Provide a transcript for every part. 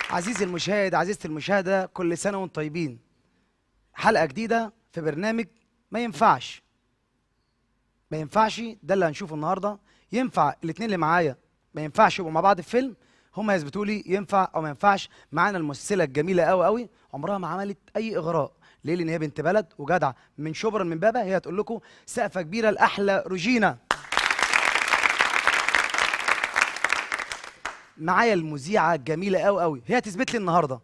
عزيزي المشاهد، عزيزتي المشاهدة، كل سنة وانتم طيبين. حلقة جديدة في برنامج ما ينفعش. ما ينفعش ده اللي هنشوفه النهارده. ينفع الاثنين اللي معايا ما ينفعش يبقوا مع بعض في فيلم؟ هم يثبتوا لي ينفع او ما ينفعش. معانا الممثلة الجميلة قوي قوي، عمرها ما عملت اي اغراء. ليه؟ لان هي بنت بلد وجدعة من شبرا من بابا. هي هتقول لكم سقفة كبيرة لأحلى روجينا. معايا المذيعة الجميلة قوي قوي، هي هتثبت لي النهارده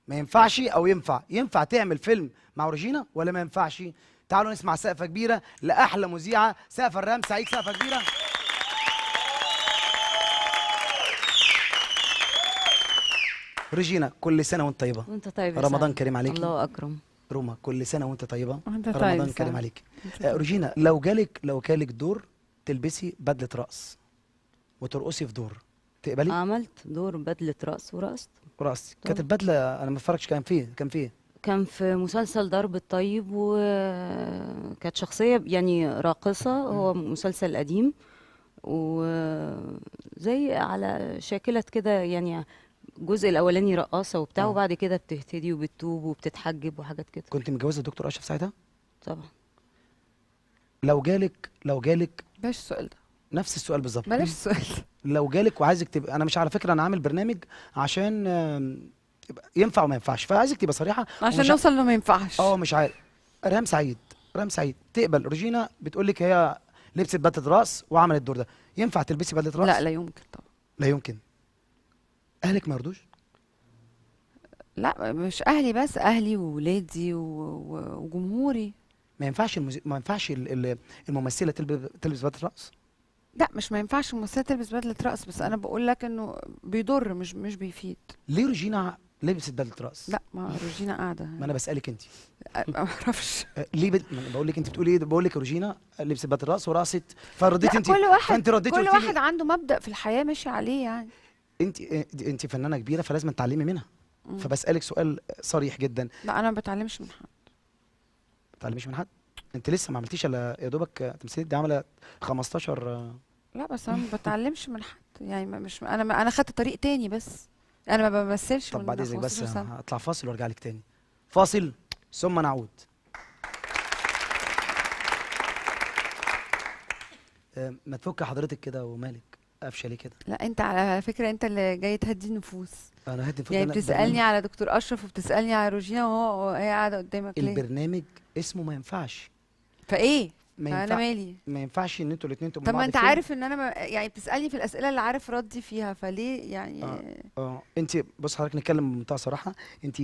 ما ينفعش او ينفع. ينفع تعمل فيلم مع روجينا ولا ما ينفعش؟ تعالوا نسمع سقفة كبيرة لأحلى مذيعة، سقفة الرام سعيد. سقفة كبيرة. روجينا، كل سنة وانت طيبة. وانت طيب يا رمضان سعد. كريم عليكي. الله اكرم. روما، كل سنة وانت طيبة. وانت طيب رمضان يا كريم سعد. عليكي. روجينا، لو جالك دور تلبسي بدلة رقص وترقصي في دور، تقبلي؟ عملت دور بدلة رأس ورقصت. رقص كانت البدلة، انا ما اتفرجتش، كان في مسلسل درب الطيب، وكانت شخصية يعني راقصة. هو مسلسل قديم وزي على شاكلة كده، يعني الجزء الأولاني رقاصة وبتاع، وبعد كده بتهتدي وبتتوب وبتتحجب وحاجات كده. كنت متجوزة دكتور أشرف ساعتها؟ طبعا. لو جالك بلاش السؤال ده، نفس السؤال بالظبط. بلاش السؤال ده. لو جالك وعايزك تبقى، انا مش على فكره انا عامل برنامج عشان ينفع وما ينفعش، فعايزك تبقى صريحه. عشان نوصل انه ما ينفعش. مش عارف. ريهام سعيد تقبل روجينا بتقول لك هي لبست بدله راس وعملت الدور ده، ينفع تلبسي بدله راس؟ لا، لا يمكن طبعا. لا يمكن. اهلك ما يرضوش؟ لا، مش اهلي بس، اهلي وولادي وجمهوري. ما ينفعش الممثله تلبس بدله راس؟ لا، مش ما ينفعش الممثله تلبس بدله رقص، بس انا بقول لك انه بيضر، مش بيفيد. ليه روجينا لبست بدله راس؟ لا، ما روجينا قاعده. ما انا بسالك انت. ما اعرفش. ليه ما أنا بقول لك، انت بتقولي ايه؟ بقول لك روجينا لبست بدله راس ورقصت، فرديتي انت. كل واحد فانت رديتي كل قلتي لي واحد عنده مبدأ في الحياه ماشي عليه يعني. انت فنانه كبيره فلازم تتعلمي منها. فبسالك سؤال صريح جدا. لا، انا ما بتعلمش من حد. ما تتعلميش من حد؟ انت لسه ما عملتيش الا يا دوبك تمثيليه، دي عامله 15. لا، بس انا ما بتعلمش من حد يعني. مش انا خدت طريق تاني، بس انا ما بمثلش طب من بعد اذنك بس 15 سنة. هطلع فاصل وارجع لك تاني. فاصل ثم نعود. ما تفك حضرتك كده ومالك قافشه ليه كده؟ لا، انت على فكره انت اللي جاي تهدي النفوس. انا هدي يعني بتسالني على دكتور اشرف وبتسالني على روجينا وهي قاعده قدامك ليه؟ البرنامج اسمه ما ينفعش. فايه؟ ما انا مالي؟ ما ينفعش ان انتوا الاثنين تبقوا طب مع ما بعض انت فيلم. عارف ان انا يعني بتسالني في الاسئله اللي عارف ردي فيها، فليه يعني؟ انت بص حضرتك، نتكلم بمنتهى صراحه. انت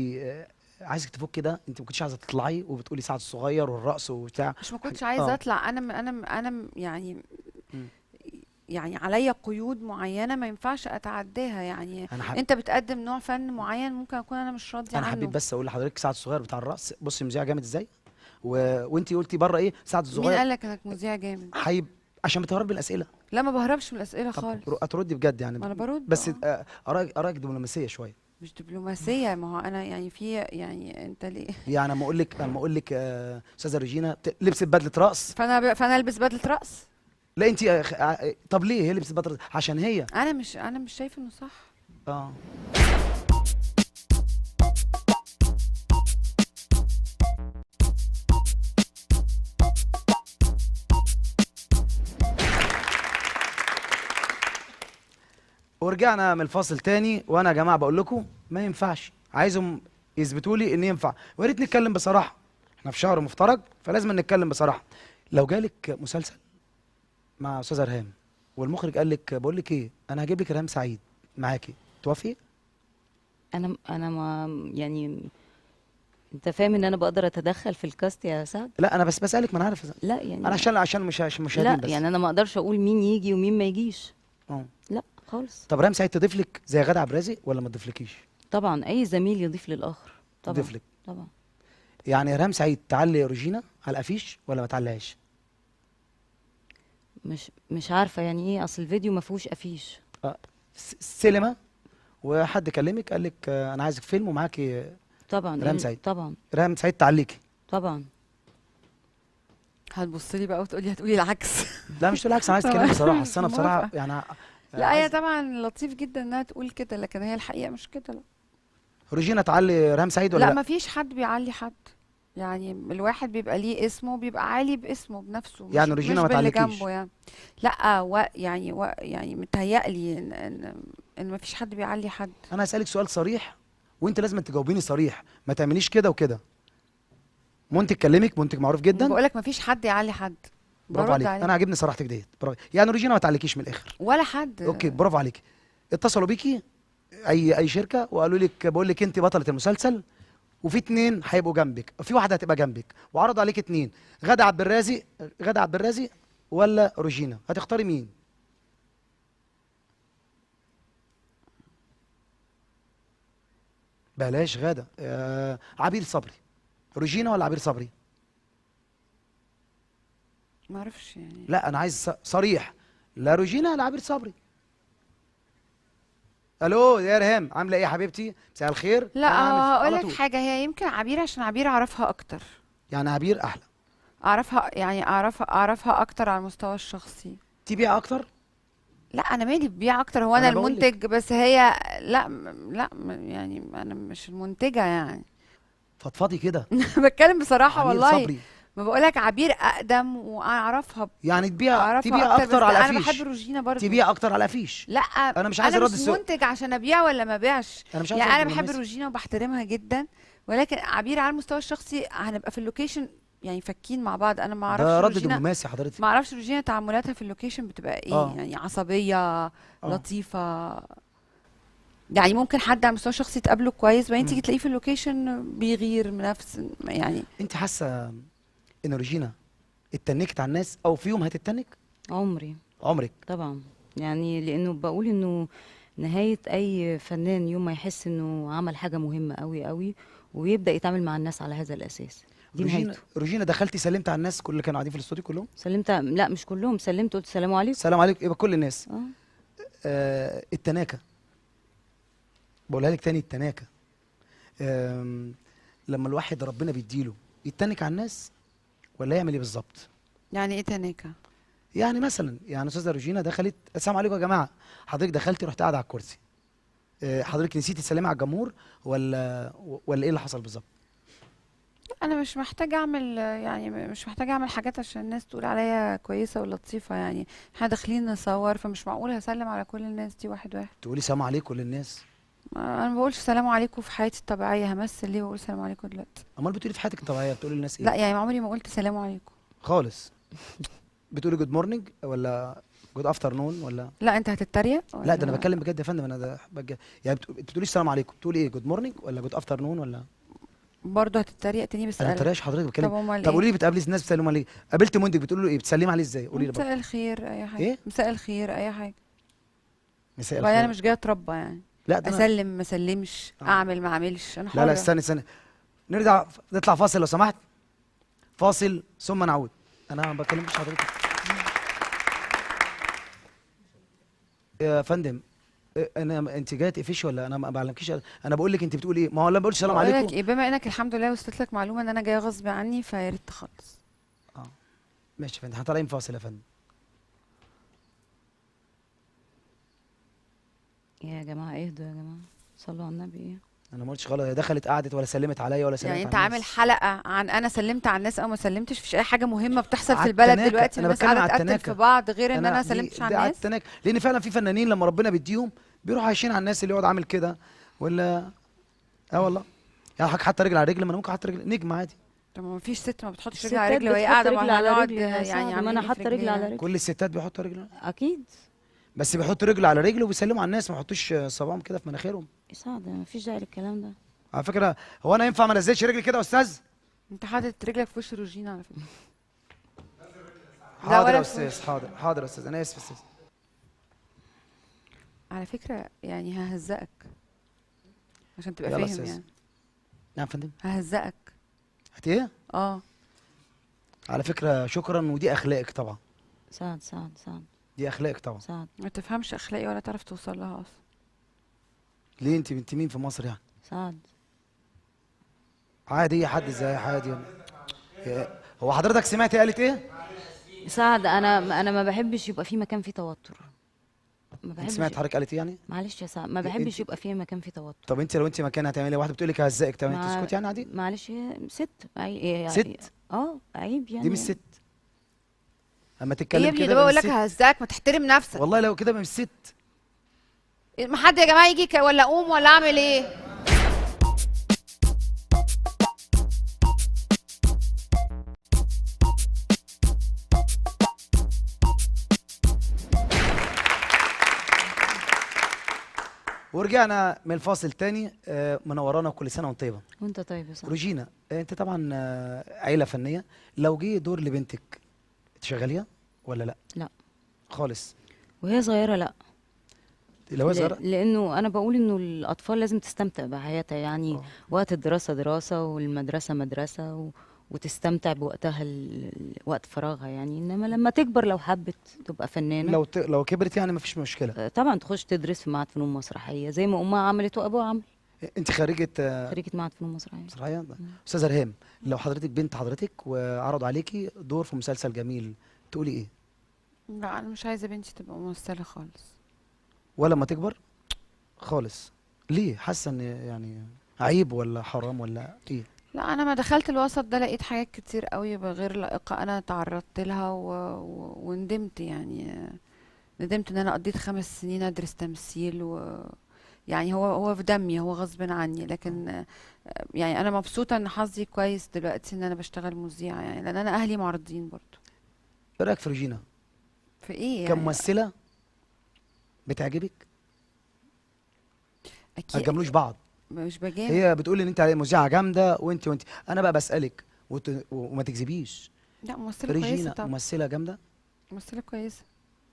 عايزك تفك كده. انت ما كنتش عايزه تطلعي وبتقولي سعد الصغير والرقص وبتاع. مش ما كنتش عايزه اطلع. انا يعني يعني عليا قيود معينه ما ينفعش اتعداها يعني. انت بتقدم نوع فن معين ممكن اكون انا مش راضيه عنه. انا حبيت بس اقول لحضرتك سعد الصغير بتاع الرقص، بصي مذيع جامد ازاي. وانت قلتي بره ايه سعد الصغير. مين قال لك انك مذيع جامد؟ حيب عشان بتهرب من الاسئله. لا، ما بهربش من الاسئله خالص. هتردي بجد يعني؟ ما انا برد بس ارائك دبلوماسيه شويه. مش دبلوماسيه، ما هو انا يعني في يعني انت ليه يعني اما اقول لك استاذه روجينا لبست بدله رقص، فانا البس بدله رقص؟ لا انت طب ليه هي لبست بدله؟ عشان هي انا مش شايفه انه صح. ورجعنا من الفاصل تاني. وانا يا جماعه بقول لكم ما ينفعش، عايزهم يثبتوا لي ان ينفع. ويا ريت نتكلم بصراحه، احنا في شهر مفترج فلازم نتكلم بصراحه. لو جالك مسلسل مع استاذه ريهام والمخرج قال لك بقول لك ايه، انا هجيب لك ريهام سعيد معاكي، توافقي؟ انا ما يعني، انت فاهم ان انا بقدر اتدخل في الكاست يا سعد؟ لا انا بس بسالك، ما انا عارف. لا يعني انا عشان مشاهدين لا بس. يعني انا ما اقدرش اقول مين يجي ومين ما يجيش. لا خالص. طب ريهام سعيد تضيف لك زي غادة عبد الرازق ولا ما تضيفلكيش؟ طبعا اي زميل يضيف للاخر. طبعا تضيف لك. طبعا. يعني ريهام سعيد تعلي روجينا على الافيش ولا ما تعليهاش؟ مش عارفه يعني ايه، اصل الفيديو ما فيهوش افيش. سينما وحد كلمك قال لك انا عايزك فيلم ومعاكي طبعا ريهام سعيد. طبعا ريهام سعيد تعليكي طبعا. هتبص لي بقى وتقولي هتقولي العكس؟ لا مش تقول العكس، انا عايز اتكلم بصراحه. اصل انا بصراحه يعني لا، هي طبعا لطيف جدا انها تقول كده، لكن هي الحقيقه مش كده. لا روجينا تعلي ريهام سعيد ولا لا لا؟ ما فيش حد بيعلي حد، يعني الواحد بيبقى ليه اسمه، بيبقى عالي باسمه بنفسه، يعني مش روجينا ما باللي تعليكيش؟ جنبه يعني. لا يعني متهيألي ان ما فيش حد بيعلي حد. انا هسألك سؤال صريح وانت لازم تجاوبيني صريح، ما تعمليش كده وكده. منتج كلمك، منتج معروف جدا. بقول لك ما فيش حد يعلي حد، برافو برد عليك، عليه. انا عاجبني صراحتك ديت، برافو. يعني روجينا ما تعليكيش من الاخر. ولا حد. اوكي برافو عليك. اتصلوا بيكي اي شركه وقالوا لك بقول لك انت بطله المسلسل، وفي اتنين هيبقوا جنبك، في واحده هتبقى جنبك، وعرضوا عليك اتنين، غادة عبد الرازق ولا روجينا، هتختاري مين؟ بلاش غادة، عبير صبري. روجينا ولا عبير صبري؟ ما اعرفش يعني. لا انا عايز صريح، لا روجينا لا عبير صبري. الو يا ريهام، عامله ايه يا حبيبتي؟ مساء الخير. لا أنا عامل هقول على لك طول. حاجه، هي يمكن عبير عشان عبير اعرفها اكتر. يعني عبير احلى؟ اعرفها اكتر على المستوى الشخصي. تبيع اكتر؟ لا انا مالي ببيع اكتر، هو انا انا بقول لك المنتج بس هي. لا يعني انا مش المنتجه يعني. فضفضي كده. بتكلم بصراحه عبير والله. صبري ما بقولك عبير اقدم واعرفها يعني تبيع اعرفها اكتر، بس اكتر على انا افيش. بحب روجينا برضو. تبيع اكتر على افيش. لا انا مش عايز انا ارد مش السؤال. منتج عشان ابيع ولا ما ابيعش. انا مش عايز يعني ارد انا بحب بالمناسبة. روجينا وبحترمها جدا، ولكن عبير على المستوى الشخصي هنبقى في اللوكيشن يعني فكين مع بعض. انا ما اعرفش ده رد روجينا، دبلوماسي حضرتك. ما اعرفش روجينا تعاملاتها في اللوكيشن بتبقى ايه، يعني عصبيه لطيفه. يعني ممكن حد على المستوى الشخصي تقابله كويس وبعدين تيجي تلاقيه في اللوكيشن بيغير من نفس يعني. انت حاسه ان روجينا اتنكت على الناس او في يوم هتتنك؟ عمرك؟ طبعا، يعني لانه بقول انه نهاية اي فنان يوم ما يحس انه عمل حاجة مهمة قوي قوي ويبدأ يتعامل مع الناس على هذا الاساس، دي نهايته. روجينا دخلتي سلمت على الناس كل اللي كانوا قاعدين في الاستوديو كلهم؟ سلمت، لا مش كلهم، سلمت قلت السلام عليكم. السلام عليكم، يبقى كل الناس. اه التناكه، بقولها لك تاني، التناكه. لما الواحد ربنا بيديله يتنك على الناس ولا يعمل ايه بالظبط؟ يعني ايه تناكة؟ يعني مثلا يعني استاذه روجينا دخلت، السلام عليكم يا جماعه، حضرتك دخلتي رحت قاعده على الكرسي، حضرتك نسيتي تسلمي على الجمهور ولا ايه اللي حصل بالظبط؟ انا مش محتاجه اعمل، يعني مش محتاجه اعمل حاجات عشان الناس تقول عليا كويسه ولطيفه. يعني احنا داخلين نصور، فمش معقول هسلم على كل الناس دي واحد واحد. تقولي سلام عليكم للناس؟ انا ما بقولش سلام عليكم في حياتي الطبيعيه، همثل ليه واقول سلام عليكم دلوقتي؟ امال بتقولي في حياتك الطبيعيه بتقولي للناس ايه؟ لا يعني عمري ما قلت سلام عليكم خالص. بتقولي جود مورنينج ولا جود افتر نون ولا؟ لا انت هتتريق لا ده انا بتكلم بجد يا فندم، انا ده يعني بتقوليش السلام عليكم، بتقولي ايه، جود مورنينج ولا جود افتر نون ولا؟ برضه هتتريق تاني انا ما بسألك. بتريقش حضرتك، طب بتكلم. امال طب ايه؟ قولي لي بتقابلي الناس بتسلموا عليه، قابلت منتج بتقول له ايه، بتسلمي عليه ازاي؟ قولي لي مساء برضه. الخير اي حاجه. ايه؟ مساء الخير اي حاجه. مساء وبعدين انا الخير. مش جايه اتربى يعني لا ده اسلم ما اسلمش اعمل ما اعملش، انا حره. لا استني نطلع فاصل لو سمحت، فاصل ثم نعود. انا ما بكلمش حضرتك يا فندم. انت جايه تقفشي ولا انا ما بعلمكيش؟ انا بقول لك انت بتقول ايه، ما هو انا ما بقولش سلام بقول لك عليكم. ايه، بما انك الحمد لله وصلت لك معلومه ان انا جايه غصب عني، فيا ريت تخلص. ماشي يا فندم، هطلعين فاصل يا فندم. يا جماعة اهدوا يا جماعة، صلوا على النبي. ايه انا ما قلتش غلط، هي دخلت قعدت ولا سلمت عليا ولا سلمت يعني على انت الناس. عامل حلقه عن انا سلمت على الناس او ما سلمتش؟ مفيش اي حاجه مهمه بتحصل في على البلد التناكة. دلوقتي أنا والناس بتكلم قاعده على تقتل التناكة. في بعض غير ان انا دي سلمتش على على الناس؟ التناكة، لان فعلا في فنانين لما ربنا بيديهم بيروحوا عايشين على الناس، اللي يقعد عامل كده ولا والله يعني حتى رجل على رجل، ما انا ممكن احط رجل نجم عادي. طب ما فيش ست ما بتحطش رجل على الستات رجل وهي بتحط قاعده، رجل ما على هنقعد رجل يا يعني سعد، ما عاملين انا ايه في حاطة رجل رجلينا؟ على رجل. كل الستات بيحطوا رجل، اكيد. بس بيحطوا رجل على رجل وبيسلموا على الناس، ما يحطوش صباعهم كده في مناخيرهم. يا سعد مفيش داعي للكلام ده. على فكره هو انا ينفع ما انزلش رجلي كده يا استاذ؟ انت حاطط رجلك في وش روجينا على فكره. حاضر ولا يا في استاذ، حاضر يا استاذ، انا اسف يا استاذ. على فكره يعني ههزقك عشان تبقى يلا فاهم أستاذ. يعني. نعم يا فندم. ههزقك. هات ايه؟ اه على فكره شكرا، ودي اخلاقك طبعا. سعد دي اخلاقك طبعا. سعد ما تفهمش اخلاقي ولا تعرف توصل لها اصلا. ليه انت بنت مين في مصر يعني؟ سعد عادي، حد زي عادي. هو حضرتك سمعتي قالت ايه؟ سعد انا ما بحبش يبقى في مكان فيه توتر. ما انت بحبش. سمعت حضرتك قالت ايه يعني؟ معلش يا سعد، ما انت بحبش يبقى في مكان فيه توتر. طب انت لو انت مكانها هتعملي ايه؟ واحده بتقول لك هزقك تعملي مع تسكت يعني عادي؟ معلش، هي ست ست؟ عيب دي مش يعني. ست. اما ايه يا تتكلم ابني كده ده يبقى بقول مش لك ست. هزاك، ما تحترم نفسك. والله لو كده يبقى مش ست. ما حد يا جماعه يجي ولا اقوم ولا اعمل ايه؟ ورجعنا من الفاصل تاني. منورانا وكل سنه وانت طيبه. وانت طيب يا سعد. روجينا، انت طبعا عيله فنيه، لو جه دور لبنتك تشغليها ولا لا؟ لا. خالص؟ وهي صغيره لا. لو هي صغيره؟ لانه انا بقول انه الاطفال لازم تستمتع بحياتها يعني. اه. وقت الدراسه دراسه والمدرسه مدرسه وتستمتع بوقتها وقت فراغها يعني. انما لما تكبر لو حبت تبقى فنانه، لو كبرت يعني مفيش مشكله. طبعا تخش تدرس في معهد فنون مسرحيه زي ما امها عملت وابوها عمل. انت خريجه خريجه معهد فنون مسرحيه. مسرحيه؟ استاذه ريهام، لو حضرتك بنت حضرتك وعرض عليكي دور في مسلسل جميل تقولي ايه؟ لا انا مش عايزه بنتي تبقى ممثله خالص. ولا ما تكبر خالص؟ ليه؟ حاسه ان يعني عيب ولا حرام ولا ايه؟ لا انا ما دخلت الوسط ده لقيت حاجات كتير قوي غير لائقه انا تعرضت لها وندمت يعني. ندمت ان انا قضيت 5 سنين ادرس تمثيل يعني هو في دمي، هو غصب عني، لكن يعني انا مبسوطه ان حظي كويس دلوقتي ان انا بشتغل مذيعه يعني، لان انا اهلي معارضين برضو. ايه رايك في روجينا في ايه يعني؟ كممثله؟ بتعجبك؟ ما اكيد تجاملوش بعض. مش بجامل. هي بتقول ان انت مذيعه جامده وانت انا بقى بسالك وما تكذبيش. لا ممثله كويسه فريجينا طبعا. ممثله جامده؟ ممثله كويسه.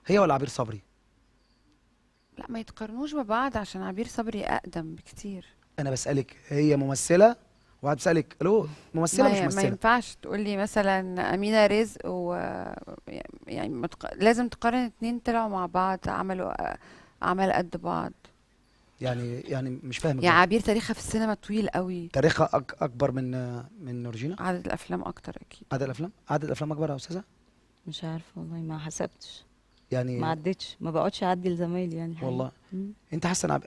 هي ولا عبير صبري؟ لا ما يتقارنوش ببعض عشان عبير صبري اقدم بكتير. انا بسالك هي ممثله وقاعد بسالك الو ممثله مش ما ممثله؟ ينفعش تقول لي مثلا أمينة رزق يعني لازم تقارن اتنين طلعوا مع بعض عملوا أعمال قد بعض. يعني مش فاهم يعني عبير تاريخها في السينما طويل قوي. تاريخها اكبر من روجينا؟ عدد الأفلام أكتر أكيد. عدد الافلام اكبر يا استاذه؟ مش عارفه والله، ما حسبتش، يعني ما عدتش، ما بقعدش اعدي لزمايلي يعني الحقيقة. والله. مم. انت حاسه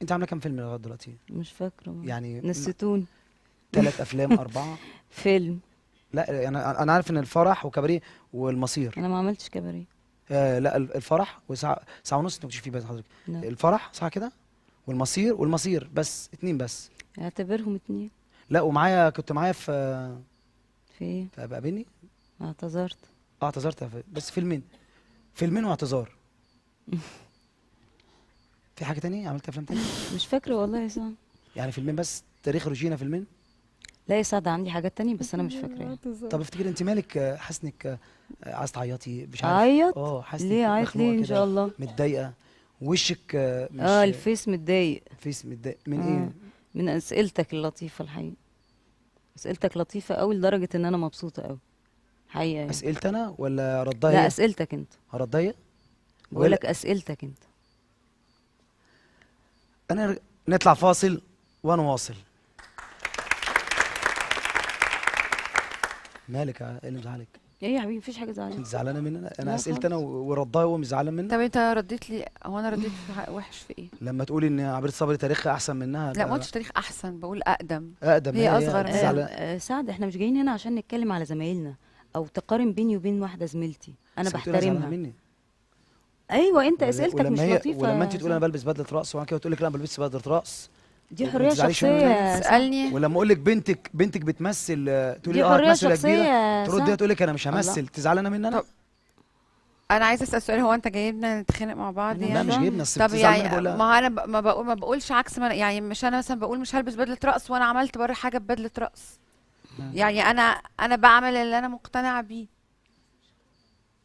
انت عامله كام فيلم لغايه دلوقتي؟ مش فاكره يعني نسيتوني. 3 افلام 4؟ فيلم. لا يعني انا عارف ان الفرح وكباريه والمصير. انا ما عملتش كباريه. لا الفرح ساعه ونص انت ما كنتش فيه بس حضرتك. لا. الفرح صح كده؟ والمصير بس 2 بس. اعتبرهم 2. لا كنت معايا في في ايه؟ قابلني. اعتذرت. اعتذرت بس فيلمين واعتذار. في حاجه تانية عملت افلام تانية؟ مش فاكره والله يا سعد. يعني فيلمين بس؟ تاريخ روجينا فيلمين؟ لا يا سعد، عندي حاجات تانية بس انا مش فاكراها. طب افتكر انت مالك حاسس انك عايز تعيطي مش عارف. اعيط؟ حاسس ليه انك عيط مخنوقة ليه ان كده، شاء الله؟ متضايقه وشك مش الفيس متضايق. فيس متضايق من ايه؟ من اسئلتك اللطيفه الحقيقه. اسئلتك لطيفه قوي لدرجه ان انا مبسوطه قوي حقيقه يعني. اسئلت انا ولا ردها لا هي؟ اسئلتك انت. هردها هي؟ بقول لك اسئلتك انت. نطلع فاصل ونواصل. مالك ايه اللي مزعلك؟ ايه يا حبيبي، مفيش حاجه زعلانه. انت زعلانه مني انا لا اسئلت انا خالص. وردها هو مش زعلان مني؟ طب انت رديت لي، هو انا رديت في وحش في ايه؟ لما تقولي ان عبير صبري تاريخها احسن منها لا ما قلتش تاريخ احسن، بقول اقدم. اقدم. هي اصغر منها. زعلانه. سعد، احنا مش جايين هنا عشان نتكلم على زمايلنا او تقارن بيني وبين واحده زميلتي. انا بس بتقولي زعلانة بحترمها. مني. ايوه انت اسئلتك مش ولما لطيفه. ولما انت يا تقول انا سعد. بلبس بدله رقص وانا كده تقول لك لا ما بلبسش بدله رقص. دي وما حريه تزعليش شخصيه مني. يا سعد. تسألني. ولما اقول لك بنتك بتمثل تقولي دي حريه هتمثل يا شخصيه كبيره، يا ترد هي سعد. تقول لك انا مش الله. همثل. تزعلانه مني انا؟ طب انا عايزه اسال سؤال، هو انت جايبنا نتخانق مع بعض أنا يعني؟ لا مش فاهمة. جايبنا اصل طب بتزعل مني يعني بقول لها. ما انا ما بقولش عكس ما يعني مش انا مثلا بقول مش هلبس بدله رقص وانا عملت بره حاجه ببدله رقص. يعني انا بعمل اللي انا مقتنعه بيه.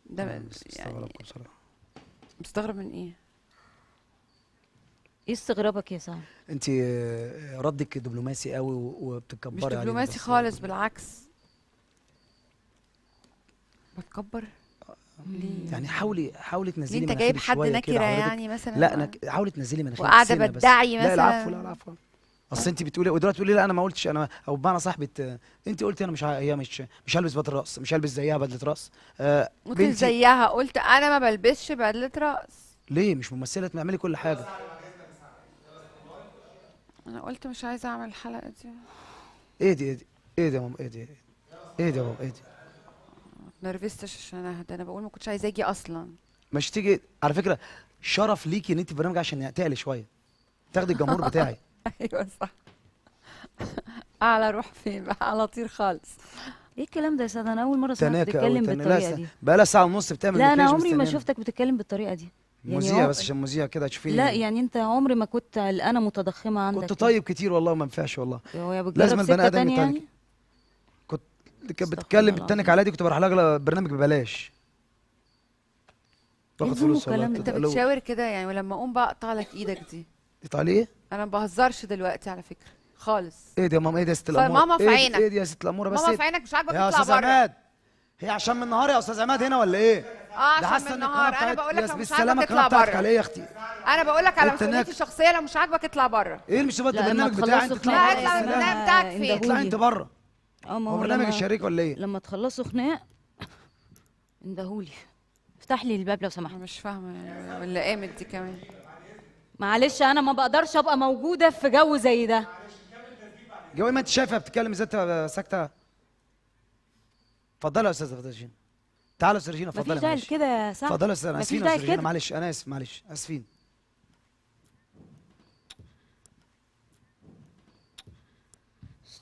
ده بس يعني بستغربكم بصراحه. مستغرب من ايه؟ ايه استغرابك يا سعد؟ انت ردك دبلوماسي قوي وبتكبري مش علينا دبلوماسي بس. خالص، بالعكس. بتكبر ليه؟ يعني حاولي تنزلي ليه انت مناخيري جايب حد شوية كده نكره حضرتك. يعني مثلا؟ لا حاولي تنزلي مناخيرك وقاعده سنة بس. بدعي لا مثلا؟ العفو لا العفو. اصل انت بتقولي ودلوقتي تقولي لا انا ما قلتش انا، او بمعنى صح انت قلتي انا هي مش هلبس بدله رقص، مش هلبس زيها بدله رقص. قلت بنتي زيها، قلت انا ما بلبسش بدله رقص. ليه مش ممثله؟ اعملي كل حاجه. انا قلت مش عايزه اعمل الحلقه دي. ايه دي ايه دي ايه دي يا ماما؟ ايه دي ايه دي يا بابا؟ ايه دي؟ نرفزتش عشان اهدى، انا بقول ما كنتش عايزه اجي اصلا. مش تيجي على فكره، شرف ليكي ان انت في برنامج عشان تعلي شويه، تاخدي الجمهور بتاعي. ايوه صح. اعلى روح فين بقى، على طير خالص. ايه الكلام ده يا سعد؟ انا اول مره اسمعك تناكة قوي بتتكلم بالطريقه لا دي. بقى لها ساعه ونص بتعمل لا انا مكياج عمري ما مستنيانا. شفتك بتتكلم بالطريقه دي. مذيع بس عشان مذيع كده تشوفيني. لا يعني انت عمري ما كنت انا متضخمه عندك كنت كده. طيب كتير والله وما ينفعش والله. هو يا لازم بتجرب البني سكه ادم تانية يتنك. يعني. كنت كانت استغفر بتتكلم الله بتتنك العظيم. عليا دي، كنت بروح لها برنامج ببلاش. باخد إيه ذنبه فلوس والله. الكلام ده؟ انت بتشاور كده يعني، ولما اقوم بقى اقطع لك ايدك دي. تعالي ايه؟ انا ما بهزرش دلوقتي على فكره خالص. ايه دي يا ماما؟ ايه دي يا ست الاموره؟ ماما في ايه عينك. ايه دي يا ست الاموره؟ بس ماما إيه في عينك، مش عاجبك يا اطلع استاذ بره. عماد، هي عشان من النهار يا استاذ عماد هنا ولا ايه؟ ده عشان حاسه من ان النهار. القناه انا بتاعت بقول لك يا لو مش بالسلامه عاجبك القناه اطلع بتاعتك بره. على ايه يا اختي؟ انا بقول لك على انت مسؤوليتي هناك. الشخصيه، لو مش عاجبك اطلع بره. ايه مش بقى لا، لما البرنامج بتاعي انت تخلصوا تطلع لا خناقة اطلع بره. من اسمها البرنامج بتاعك فين؟ اندهولي. اطلعي انت بره. ما هو هو برنامج لما الشريك ولا ايه؟ لما تخلصوا خناق اندهولي. افتح لي الباب لو سمحت. انا مش فاهمه يعني، ولا قامت دي كمان. معلش انا ما بقدرش ابقى موجوده في جو زي ده. جوي ما انت شايفه بتتكلم ازاي انت ساكته؟ اتفضلي يا استاذه، اتفضلي يا رجينا. تعالوا يا استاذ رجينا، مفيش اتفضلي داعي معلش. كده يا سعد. اتفضلي يا استاذ، مفيش اسفين يا داعي استاذ رجينا، كده. معلش انا اسف، معلش اسفين.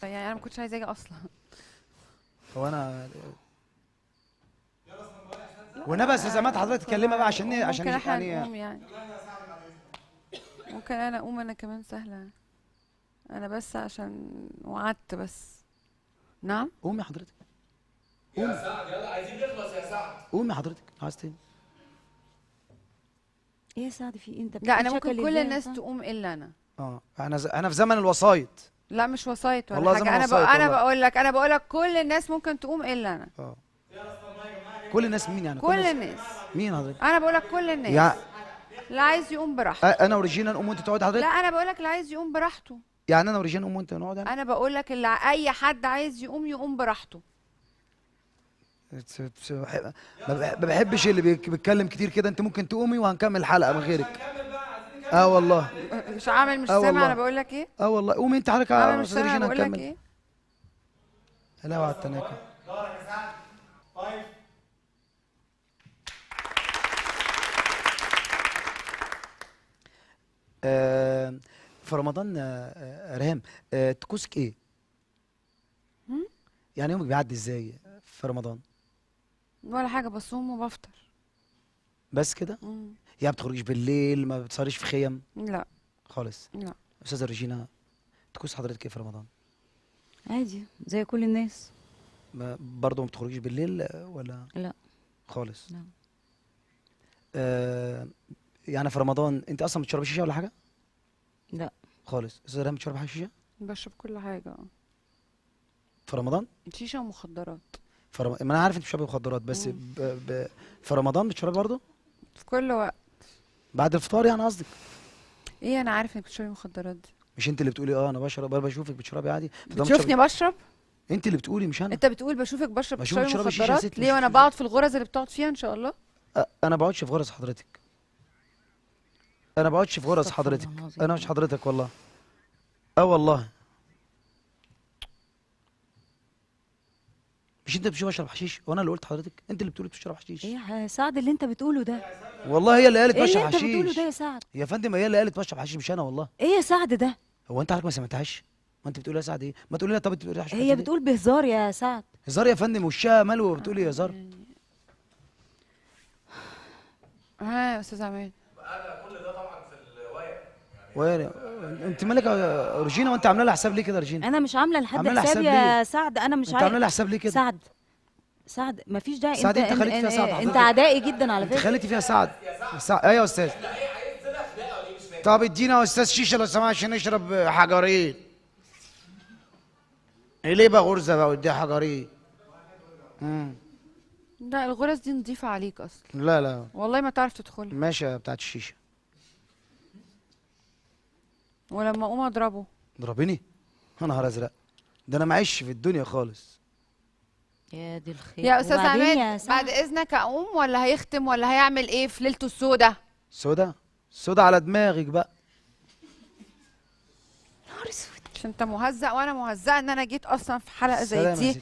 يعني انا ما كنتش عايزه اجي اصلا. هو انا والنبي يا استاذ عماد حضرتك تتكلمي بقى عشان ايه؟ عشان ممكن احنا يعني نقوم يعني. ممكن انا اقوم، انا كمان سهله. انا بس عشان وعدت بس. نعم. قومي حضرتك. يا سعد يلا عايزين نخلص يا سعد. قومي حضرتك، عايز تاني؟ ايه يا سعد في إيه؟ انت لا انا بتشكل ممكن كل إزاي يا الناس سعد؟ تقوم الا انا. انا في زمن الوسايط. لا مش وسايط ولا والله حاجه. زمن انا وسايط انا والله. بقول لك كل الناس ممكن تقوم الا انا. كل الناس مين يعني؟ كل الناس. مين حضرتك؟ انا بقول لك كل الناس. يعني اللي عايز يقوم براحته. انا وريجينا نقوم وانت تقعدي لا حضرتك؟ انا بقول لك اللي عايز يقوم براحته. يعني انا وريجينا نقوم وانت نقعد يعني؟ انا بقول لك اللي اي حد عايز يقوم براحته. ما بحبش اللي بيتكلم كتير كده. انت ممكن تقومي وهنكمل الحلقه من غيرك. اه والله. مش عامل مش آه سامع والله. انا بقول لك ايه؟ اه والله قومي انت حضرتك عامل يا مش استاذ سامع ريجينا بقول لك هنكمل. ايه؟ لا وعد التناكة. في رمضان ريهام، طقوسك ايه؟ يعني يومك بيعدي ازاي في رمضان؟ ولا حاجه، بصوم وبفطر. بس كده؟ يعني ما بتخرجيش بالليل، ما بتسهريش في خيم لا خالص؟ لا. استاذه ريجينا، طقوس حضرتك ايه في رمضان؟ عادي زي كل الناس. برضه ما بتخرجيش بالليل ولا؟ لا خالص. لا. يعني في رمضان انت اصلا بتشربي شيشه ولا حاجه؟ لا خالص. استاذه ريهام بتشربي حاجه شيشه بشرب كل حاجه. في رمضان؟ شيشه ومخدرات. ما انا عارف انت بتشربي مخدرات، بس في رمضان بتشربي برضه؟ في كل وقت. بعد الفطار يعني قصدك؟ ايه انا عارف انك بتشربي مخدرات دي. مش انت اللي بتقولي انا بشرب؟ انا بشوفك بتشربي عادي. فده بتشوفني بشرب؟ انت اللي بتقولي مش انا. انت بتقول بشوفك بشرب بشوفك بتشربي بتشربي شيشة يا مخدرات ستي، ليه؟ مش وانا بتشربي. بقعد في الغرز اللي بتقعد فيها ان شاء الله. انا بقعدش في غرز حضرتك. انا بقعدش في غرز استغفر حضرتك. الله العظيم. انا مش حضرتك والله. اه والله. مش انت بتشرب اشرب حشيش وانا اللي قلت حضرتك؟ انت اللي بتقولي بتشرب حشيش. ايه يا سعد اللي انت بتقوله ده؟ والله هي اللي قالت ايه اللي بشرب انت بتقوله حشيش ده يا سعد؟ يا فندم. هي اللي قالت بشرب حشيش مش انا والله. ايه يا سعد ده؟ هو انت حضرتك ما سمعتهاش؟ ما انت بتقولي يا سعد ايه؟ ما تقولي لها. طب انت بتقولي حشيش هي بتقول بهزار يا سعد. هزار يا فندم، وشها ماله بتقولي هزار؟ ها يا استاذ عماد. وين انت مالك يا رجينا؟ وانت عامله لها حساب ليه كده يا رجينا؟ انا مش عامله لحد عاملة لها حساب حساب يا ليه؟ سعد. انا مش انت عامله لها حساب ليه كده؟ سعد سعد مفيش داعي. سعد انت خليتي فيها سعد انت حضرتك. عدائي جدا على انت فكره. خليتي فيها سعد. ايوه يا استاذ. طب ادينا يا استاذ شيشه لو سمحت عشان نشرب حجرين. ليه بقى غرزه بقى وديها حجرين؟ لا الغرز دي نضيفه عليك اصلا. لا لا والله ما تعرف تدخل. ماشي يا بتاعت الشيشه. ولما اقوم اضربه. ضربيني؟ يا نهار ازرق، ده انا معيش في الدنيا خالص. يا دي الخير. يا استاذ وبعدين يا عماد سعد، بعد اذنك اقوم ولا هيختم ولا هيعمل ايه في ليلته السوداء؟ سودا سودا على دماغك بقى. نهار اسود. عشان انت مهزأ وانا مهزأة ان انا جيت اصلا في حلقه زي سلام يا دي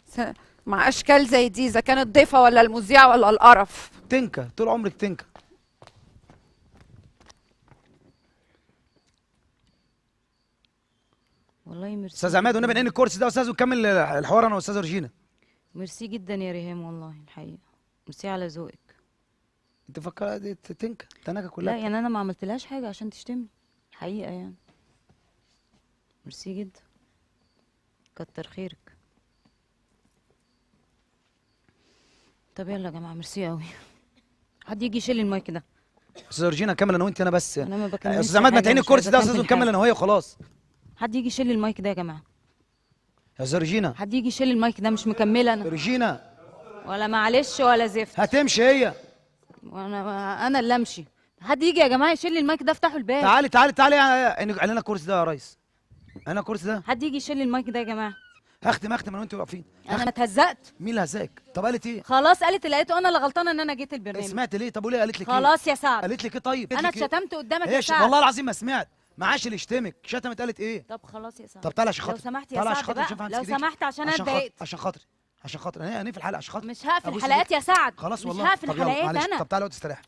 ستي. مع اشكال زي دي، اذا كانت ضيفه ولا المذيعه ولا القرف. تنكة طول عمرك تنكة. والله ميرسي استاذ عماد والنبي ننقل الكرسي ده يا استاذ ونكمل الحوار انا واستاذه رجينا. ميرسي جدا يا ريهام والله الحقيقه، ميرسي على ذوقك. انت فكر دي تنكة تنكة لا كلها. يعني انا ما عملتلهاش حاجه عشان تشتمني الحقيقه يعني. ميرسي جدا، كتر خيرك. طب يلا يا جماعه ميرسي قوي. حد يجي يشيل المايك ده. استاذه رجينا نكمل انا وانت انا بس. انا ما يا بكملش استاذ عماد ما حاجة تعيني ومش الكرسي ده يا عايزة استاذ أكمل ونكمل حاجة. انا وهي وخلاص. حد يجي يشيل المايك ده يا جماعه. يا استاذه رجينا. حد يجي يشيل المايك ده، مش مكمله انا رجينا ولا معلش ولا زفت. هتمشي هي. انا اللي امشي. حد يجي يا جماعه يشيل لي المايك ده، افتحوا الباب. تعالي تعالي تعالي انا الكرسي ده يا ريس. انا الكرسي ده حد يجي يشيل لي المايك ده يا جماعه. هختم انا وانت واقفين. انا ما اتهزقت. مين اللي هزاك؟ طب قالت ايه؟ خلاص قالت اللي قالته، انا اللي غلطانه ان انا جيت البرنامج. سمعت ليه؟ طب وليه قالت لك ايه؟ خلاص يا سعد. قالت لك ايه طيب؟ انا قالت لك إيه؟ اتشتمت قدامك يا هي سعد. والله العظيم ما سمعت. ما عادش اللي يشتمك، شتمت قالت ايه؟ طب خلاص يا سعد. طب تعالى عشان خاطر. لو سمحت يا تعالى عشان سعد خاطر، بقى، عشان لو همسك إيديك. سمحت عشان انا عشان خاطر، اتضايقت. عشان خاطر انا هنقفل الحلقه عشان خاطر. مش هقفل أبوس الحلقات إيديك. يا سعد. خلاص مش والله. هقفل طب يلا الحلقات معلش. انا. طب تعالى اقعد استريح.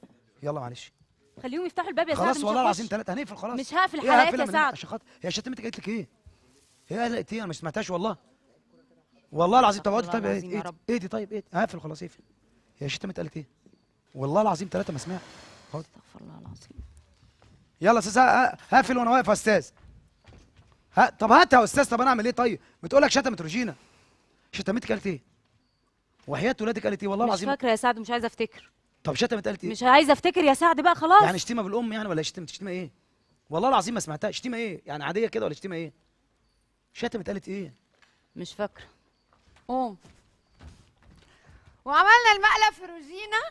يلا معلش. خليهم يفتحوا الباب يا سعد. خلاص مش والله هخش. العظيم ثلاثه هنقفل خلاص. مش هقفل إيه الحلقات هقفلها يا من- سعد. عشان خاطر هي شتمتك قالت لك ايه؟ هي قالت ايه؟ انا ما سمعتهاش والله. والله العظيم. طب اقعدي والله طيب العظيم يا ايه رب. ايه دي طيب ايه؟ هقفل خلاص اقفل. هي شتمت قالت ايه؟ والله العظيم ثلاثه ما سمعت. استغفر الله العظيم. يلا يا استاذ هقفل وانا واقف يا استاذ. طب هات يا استاذ. طب انا اعمل ايه طيب؟ بتقول لك شتمت روجينا. شتمتك قالت ايه؟ وحياة ولادك قالت ايه؟ والله مش العظيم. فاكره يا سعد، مش عايزه افتكر. طب شتمت قالت ايه؟ مش عايزه افتكر يا سعد بقى خلاص. يعني شتيمه بالام يعني ولا شتيمه ايه؟ والله العظيم ما سمعتها. شتيمه ايه؟ يعني عاديه كده ولا شتيمه ايه؟ شتمت قالت ايه؟ مش فاكره. قوم. وعملنا المقلب في روجينا.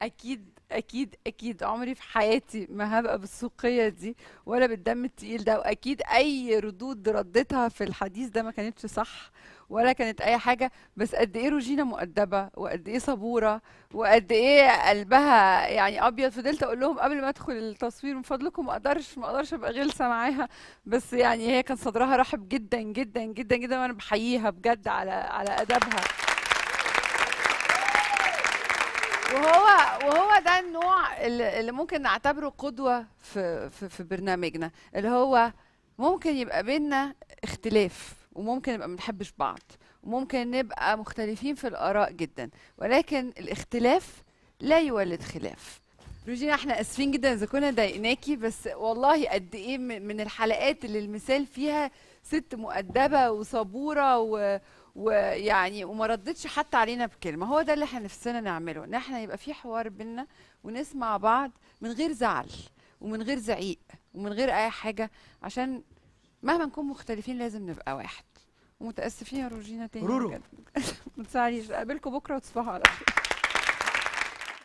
اكيد اكيد اكيد عمري في حياتي ما هبقى بالسوقيه دي ولا بالدم التقيل ده، واكيد اي ردود رديتها في الحديث ده ما كانتش صح ولا كانت اي حاجه. بس قد ايه روجينا مؤدبه وقد ايه صبوره وقد ايه قلبها يعني ابيض. فضلت اقول لهم قبل ما ادخل التصوير من فضلكم ما اقدرش ابقى غلسه معاها، بس يعني هي كان صدرها رحب جدا جدا جدا جدا، وانا بحييها بجد على ادبها. وهو ده النوع اللي ممكن نعتبره قدوة في برنامجنا، اللي هو ممكن يبقى بينا اختلاف وممكن نبقى بنحبش بعض وممكن نبقى مختلفين في الآراء جدا، ولكن الاختلاف لا يولد خلاف. روجينا احنا اسفين جدا اذا كنا ضايقناكي، بس والله قد ايه من الحلقات اللي المثال فيها ست مؤدبة وصبورة ويعني وما ردتش حتى علينا بكلمه. هو ده اللي احنا نفسنا نعمله، ان احنا يبقى في حوار بينا ونسمع بعض من غير زعل ومن غير زعيق ومن غير اي حاجه، عشان مهما نكون مختلفين لازم نبقى واحد. ومتاسفين يا روجينا تاني رورو. بجد. ما تزعليش، اقابلكم بكره وتصبحوا على خير.